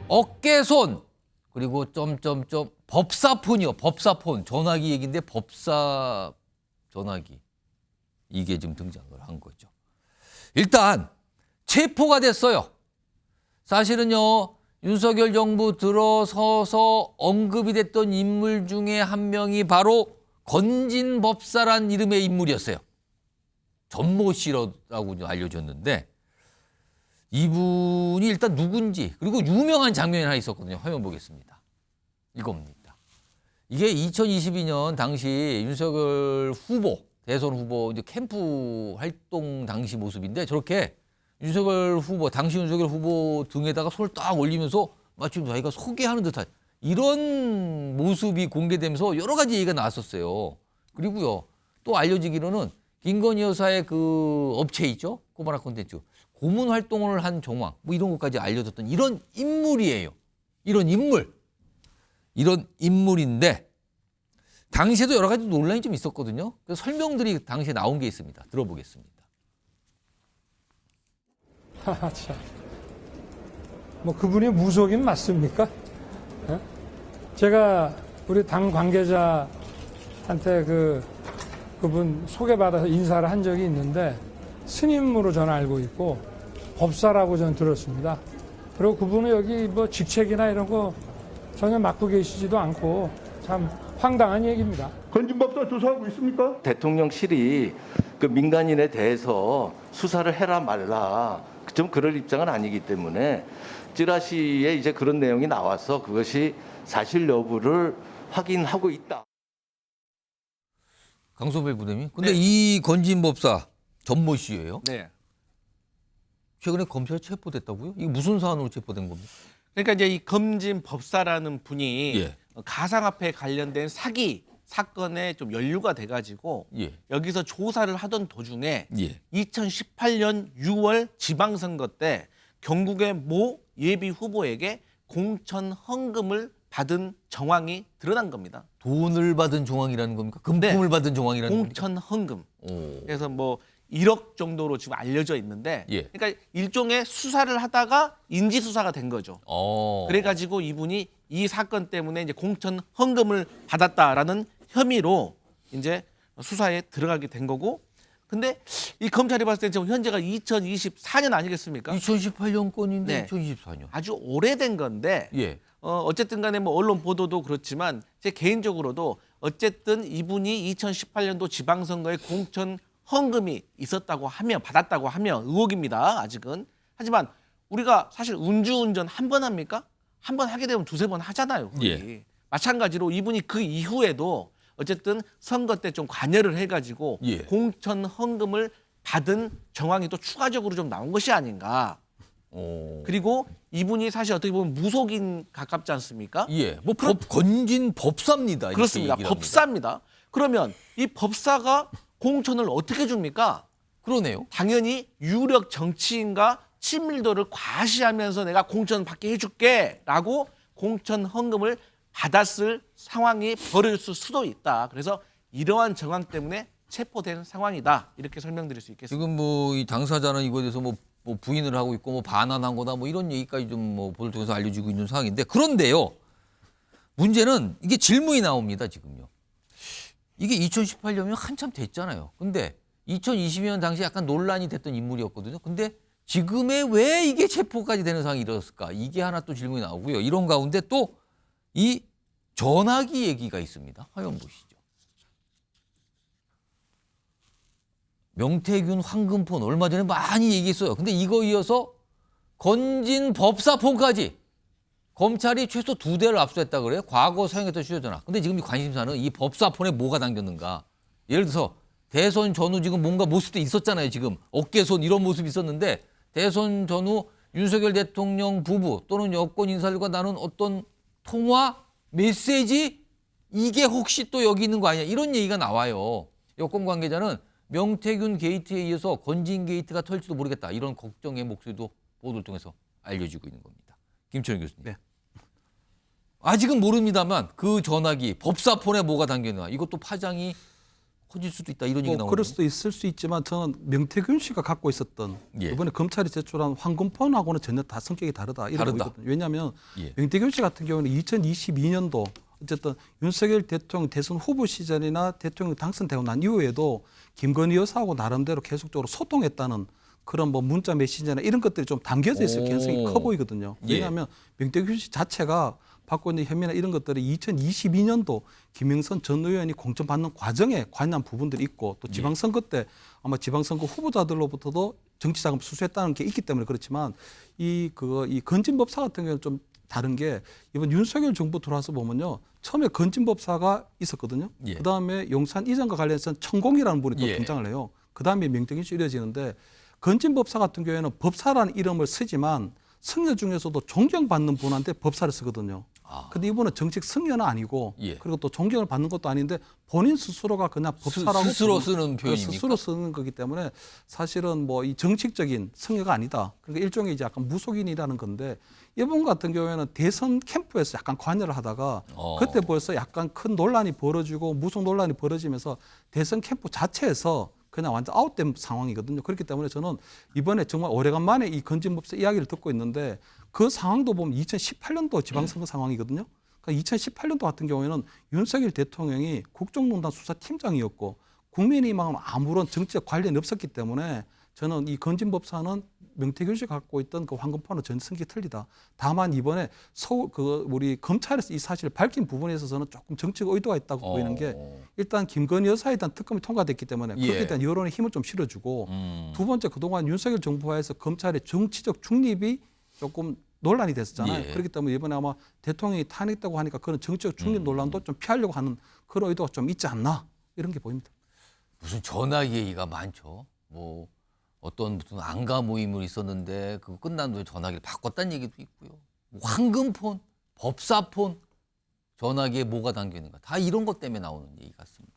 어깨손 그리고 점점점 법사폰이요. 법사폰 전화기 얘기인데 법사 전화기 이게 지금 등장을 한 거죠. 일단 체포가 됐어요. 사실은요. 윤석열 정부 들어서서 언급이 됐던 인물 중에 한 명이 바로 건진법사란 이름의 인물이었어요. 전모 씨라고 알려졌는데 이분이 일단 누군지 그리고 유명한 장면이 하나 있었거든요. 화면 보겠습니다. 이겁니다. 이게 2022년 당시 윤석열 후보, 대선 후보 이제 캠프 활동 당시 모습인데 저렇게 윤석열 후보, 당시 윤석열 후보 등에다가 손을 딱 올리면서 마치 자기가 소개하는 듯한 이런 모습이 공개되면서 여러 가지 얘기가 나왔었어요. 그리고요, 또 알려지기로는 김건희 여사의 그 업체 있죠? 꼬마라 콘텐츠. 고문 활동을 한 정황, 뭐 이런 것까지 알려졌던 이런 인물이에요. 이런 인물인데, 당시에도 여러 가지 논란이 좀 있었거든요. 그래서 설명들이 당시에 나온 게 있습니다. 들어보겠습니다. 하하, 참. 뭐 그분이 무속인 맞습니까? 예? 제가 우리 당 관계자한테 그분 소개받아서 인사를 한 적이 있는데 스님으로 저는 알고 있고 법사라고 저는 들었습니다. 그리고 그분은 여기 뭐 직책이나 이런 거 전혀 맡고 계시지도 않고 참 황당한 얘기입니다. 건진법사 조사하고 있습니까? 대통령실이 그 민간인에 대해서 수사를 해라 말라 좀 그럴 입장은 아니기 때문에 찌라시에 이제 그런 내용이 나와서 그것이 사실 여부를 확인하고 있다. 강소배 부대님. 근데 네. 이 건진법사 전모 씨예요. 네. 최근에 검찰에 체포됐다고요? 이게 무슨 사안으로 체포된 겁니까? 그러니까 이제 이 검진 법사라는 분이 예. 가상화폐 관련된 사기 사건에 좀 연루가 돼가지고 예. 여기서 조사를 하던 도중에 예. 2018년 6월 지방선거 때 경북의 모 예비 후보에게 공천 헌금을 받은 정황이 드러난 겁니다. 돈을 받은 정황이라는 겁니까? 금품을 받은 정황이라는 겁니까? 공천 헌금. 오. 그래서 뭐 1억 정도로 지금 알려져 있는데, 예. 그러니까 일종의 수사를 하다가 인지 수사가 된 거죠. 그래가지고 이분이 이 사건 때문에 이제 공천 헌금을 받았다라는 혐의로 이제 수사에 들어가게 된 거고, 근데 이 검찰이 봤을 때 지금 현재가 2024년 아니겠습니까? 2018년 건인데 네. 2024년. 아주 오래된 건데, 예. 어쨌든 간에 뭐 언론 보도도 그렇지만 제 개인적으로도 어쨌든 이분이 2018년도 지방선거에 공천 헌금이 있었다고 하면 받았다고 하면 의혹입니다. 아직은. 하지만 우리가 사실 음주운전 한 번 합니까? 한 번 하게 되면 두세 번 하잖아요. 거의. 예. 마찬가지로 이분이 그 이후에도 어쨌든 선거 때 좀 관여를 해가지고 예. 공천 헌금을 받은 정황이 또 추가적으로 좀 나온 것이 아닌가. 오. 그리고 이분이 사실 어떻게 보면 무속인 가깝지 않습니까? 예. 뭐 건진 법사입니다. 이렇게 그렇습니다. 얘기를 합니다. 법사입니다. 그러면 이 법사가 공천을 어떻게 줍니까? 그러네요. 당연히 유력 정치인과 친밀도를 과시하면서 내가 공천 받게 해줄게라고 공천 헌금을 받았을 상황이 벌어질 수도 있다. 그래서 이러한 정황 때문에 체포된 상황이다. 이렇게 설명드릴 수 있겠습니다. 지금 뭐 이 당사자는 이거에 대해서 뭐 부인을 하고 있고 뭐 반환한 거다 뭐 이런 얘기까지 좀 뭐 보도를 통해서 알려지고 있는 상황인데, 그런데요. 문제는 이게 질문이 나옵니다. 지금요. 이게 2018년이면 한참 됐잖아요. 근데 2020년 당시 약간 논란이 됐던 인물이었거든요. 근데 지금에 왜 이게 체포까지 되는 상황이 일어났을까? 이게 하나 또 질문이 나오고요. 이런 가운데 또 이 전화기 얘기가 있습니다. 화면 보시죠. 명태균 황금폰 얼마 전에 많이 얘기했어요. 근데 이거 이어서 건진 법사폰까지 검찰이 최소 2대를 압수했다 그래요. 과거 사용했던 휴대전화. 근데 지금 이 관심사는 이 법사폰에 뭐가 담겼는가. 예를 들어서 대선 전후 지금 뭔가 모습도 있었잖아요. 지금 어깨손 이런 모습이 있었는데 대선 전후 윤석열 대통령 부부 또는 여권 인사들과 나눈 어떤 통화, 메시지, 이게 혹시 또 여기 있는 거 아니냐 이런 얘기가 나와요. 여권 관계자는 명태균 게이트에 이어서 건진 게이트가 털지도 모르겠다. 이런 걱정의 목소리도 보도를 통해서 알려지고 있는 겁니다. 김철현 교수님. 네. 아직은 모릅니다만 그 전화기, 법사폰에 뭐가 담겨있나 이것도 파장이 퍼질 수도 있다 이런 얘기 나오는 그럴 수도 있을 수 있지만 저는 명태균 씨가 갖고 있었던 예. 이번에 검찰이 제출한 황금폰하고는 전혀 다 성격이 다르다 이렇게 다르다. 보거든요. 왜냐하면 예. 명태균 씨 같은 경우는 2022년도 어쨌든 윤석열 대통령 대선 후보 시절이나 대통령 당선되고 난 이후에도 김건희 여사하고 나름대로 계속적으로 소통했다는 그런 뭐 문자 메시지나 이런 것들이 좀 담겨져 있을 가능성이 커 보이거든요. 예. 왜냐하면 명태균 씨 자체가 받고 있는 혐의나 이런 것들이 2022년도 김영선 전 의원이 공천받는 과정에 관여한 부분들이 있고 또 지방선거 때 아마 지방선거 후보자들로부터도 정치자금 수수했다는 게 있기 때문에 그렇지만 이 건진법사 같은 경우는 좀 다른 게 이번 윤석열 정부 들어와서 보면요. 처음에 건진법사가 있었거든요. 예. 그다음에 용산 이전과 관련해서는 천공이라는 분이 또 예. 등장을 해요. 그다음에 명태균 씨 이루어지는데 건진법사 같은 경우에는 법사라는 이름을 쓰지만 승려 중에서도 존경받는 분한테 법사를 쓰거든요. 근데 이분은 정식 승려는 아니고 예. 그리고 또 존경을 받는 것도 아닌데 본인 스스로가 그냥 법사라고 스스로 쓰는 표현입니까? 스스로 쓰는 거기 때문에 사실은 뭐 이 정식적인 승려가 아니다. 그러니까 일종의 이제 약간 무속인이라는 건데 이분 같은 경우에는 대선 캠프에서 약간 관여를 하다가 그때 벌써 약간 큰 논란이 벌어지고 무속 논란이 벌어지면서 대선 캠프 자체에서 그냥 완전 아웃된 상황이거든요. 그렇기 때문에 저는 이번에 정말 오래간만에 이 건진법사 이야기를 듣고 있는데 그 상황도 보면 2018년도 지방선거 상황이거든요. 그러니까 2018년도 같은 경우에는 윤석열 대통령이 국정농단 수사팀장이었고 국민의힘하고는 아무런 정치적 관련이 없었기 때문에 저는 이 건진법사는 명태균 씨가 갖고 있던 그 황금폰은 전혀 성격이 틀리다. 다만 이번에 서울 우리 검찰에서 이 사실을 밝힌 부분에 있어서는 조금 정치적 의도가 있다고 보이는 게 일단 김건희 여사에 대한 특검이 통과됐기 때문에 예. 그렇게 대한 여론에 힘을 좀 실어주고 두 번째 그동안 윤석열 정부하에서 검찰의 정치적 중립이 조금 논란이 됐었잖아요. 예. 그렇기 때문에 이번에 아마 대통령이 탄핵됐다고 하니까 그런 정치적 중립 논란도 좀 피하려고 하는 그런 의도가 좀 있지 않나 이런 게 보입니다. 무슨 전화 얘기가 많죠. 뭐 어떤 무슨 안가 모임을 있었는데 그거 끝난 후에 전화기를 바꿨다는 얘기도 있고요. 뭐 황금폰, 법사폰, 전화기에 뭐가 담겨 있는가 다 이런 것 때문에 나오는 얘기 같습니다.